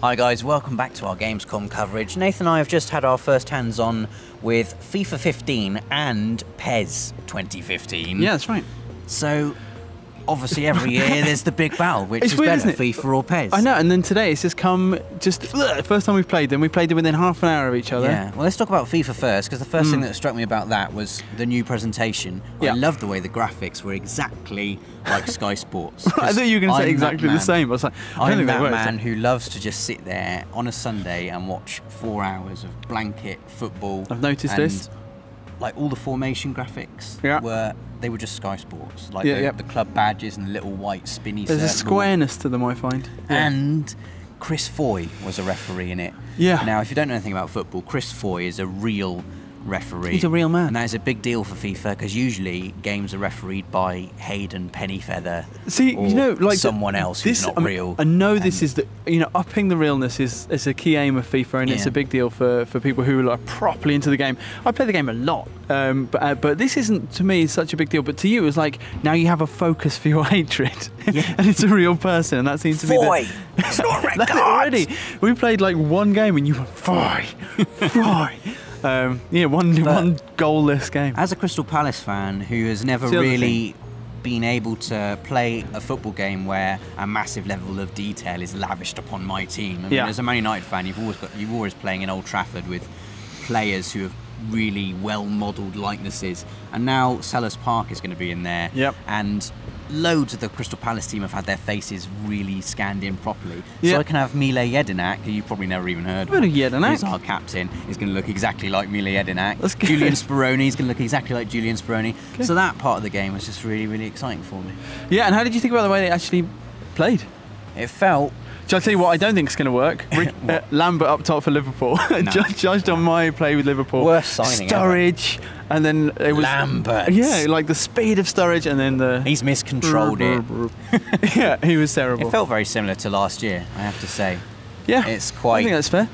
Hi guys, welcome back to our Gamescom coverage. Nathan and I have just had our first hands-on with FIFA 15 and PES 2015. Yeah, that's right. So, obviously every year there's the big battle, which is weird, better, FIFA or PES. I know, and then today it's just come, first time we've played them, we played them within half an hour of each other. Yeah, well let's talk about FIFA first, because the first thing that struck me about that was the new presentation. Yeah. I loved the way the graphics were exactly like Sky Sports. I thought you were going to say exactly the same. I was like, I'm that man who loves to just sit there on a Sunday and watch 4 hours of blanket football. I've noticed this. Like all the formation graphics they were just Sky Sports. Like the club badges and the little white spinny circle. There's a squareness to them, I find. Yeah. And Chris Foy was a referee in it. Yeah. Now, if you don't know anything about football, Chris Foy is a real referee. He's a real man. And that is a big deal for FIFA, because usually games are refereed by Hayden Pennyfeather. See, or you know, like someone else who's not real. I know this is upping the realness is a key aim of FIFA, and it's a big deal for people who are properly into the game. I play the game a lot, but this isn't to me such a big deal. But to you, it's like now you have a focus for your hatred, and it's a real person, and that seems to be it's not red that's it already. We played like one game, and you went Foy. One goalless game. As a Crystal Palace fan who has never really been able to play a football game where a massive level of detail is lavished upon my team. I mean, as a Man United fan, you've always playing in Old Trafford with players who have really well-modelled likenesses, and now Selhurst Park is going to be in there, and loads of the Crystal Palace team have had their faces really scanned in properly. So I can have Mile Jedinak, who you've probably never even heard of. He's our captain. He's going to look exactly like Mile Jedinak. Julian Speroni is going to look exactly like Julian Speroni. So that part of the game was just really, really exciting for me. Yeah, and how did you think about the way they actually played? It felt... Shall I tell you what I don't think is going to work? Lambert up top for Liverpool. No. Judged on my play with Liverpool. Worst signing Sturridge, ever. And then it was... Lambert. Yeah, like the speed of Sturridge, and then the... He's miscontrolled it. Yeah, he was terrible. It felt very similar to last year, I have to say. Yeah, it's quite... I think that's fair.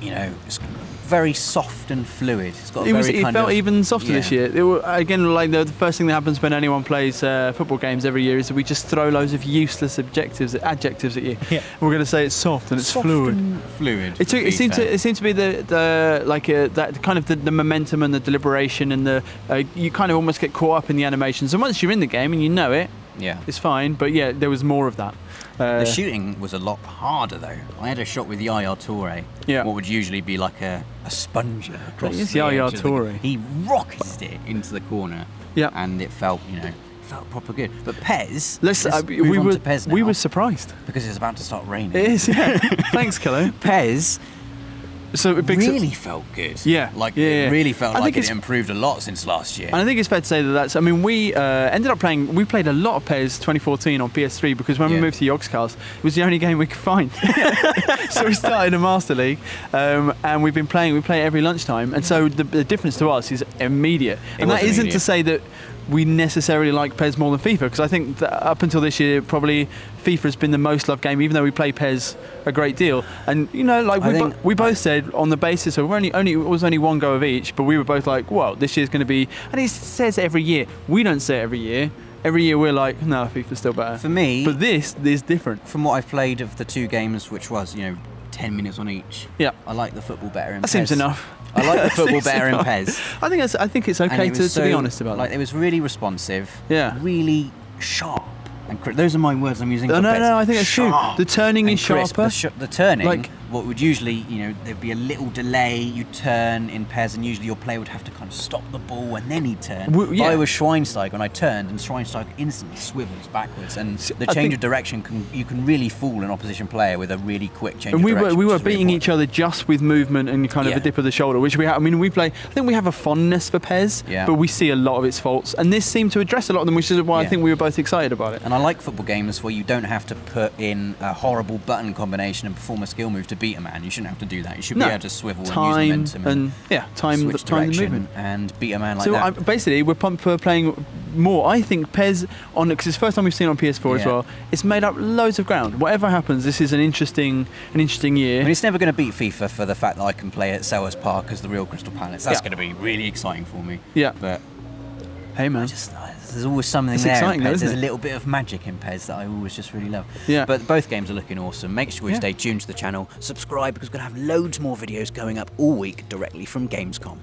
You know, it's very soft and fluid. It's got It felt even softer this year. Again, like the first thing that happens when anyone plays football games every year is that we just throw loads of useless adjectives at you. Yeah. We're going to say it's soft and it's fluid. Fluid. It seemed to be that kind of the momentum and the deliberation, and you kind of almost get caught up in the animations. And once you're in the game and you know it, it's fine. But yeah, there was more of that. The shooting was a lot harder though. I had a shot with Yaya Toure. What would usually be like a sponger across the Yaya edge Toure. He rocketed it into the corner. And it felt, felt proper good. But PES, we were surprised because it's about to start raining. It is, yeah. Thanks, Kello. PES. So it really felt good. Yeah. It really felt like it improved a lot since last year. And I think it's fair to say that we ended up playing, we played a lot of PES 2014 on PS3 because when we moved to Yogscast, it was the only game we could find. So we started a Master League, and we play it every lunchtime, and so the difference to us is immediate. And that isn't to say that we necessarily like PES more than FIFA, because I think that up until this year, probably FIFA has been the most loved game, even though we play PES a great deal. And we both said on the basis of it was only one go of each, but we were both like, well, this year's going to be. And it says every year. We don't say it every year. Every year we're like, no, FIFA's still better. For me, but this is different. From what I've played of the two games, which was 10 minutes on each. Yeah, I like the football better in PES. That seems enough. I like the football better in PES. I think it's okay to be honest about that. It was really responsive. Yeah. Really sharp. And those are my words I'm using for PES. No, I think it's true. The turning is sharper. The turning, what would usually, there'd be a little delay, you'd turn in PES, and usually your player would have to kind of stop the ball and then he'd turn. But I was Schweinsteiger, and I turned, and Schweinsteiger instantly swivels backwards, and the change of direction, you can really fool an opposition player with a really quick change of direction. And we were beating each other just with movement and kind of a dip of the shoulder, which we have. I mean, I think we have a fondness for PES, but we see a lot of its faults, and this seemed to address a lot of them, which is why I think we were both excited about it. And I like football games where you don't have to put in a horrible button combination and perform a skill move to beat a man. You shouldn't have to do that. You should be able to swivel and use momentum and switch direction and beat a man like that. So basically, we're pumped for playing more. I think PES, because it's the first time we've seen it on PS4 as well, it's made up loads of ground. Whatever happens, this is an interesting year. I mean, it's never going to beat FIFA for the fact that I can play at Selhurst Park as the real Crystal Palace. That's going to be really exciting for me. Yeah. But hey man, There's always something it's there. Exciting, in PES. though, There's a little bit of magic in PES that I always just really love. Yeah. But both games are looking awesome. Make sure you stay tuned to the channel, subscribe because we're going to have loads more videos going up all week directly from Gamescom.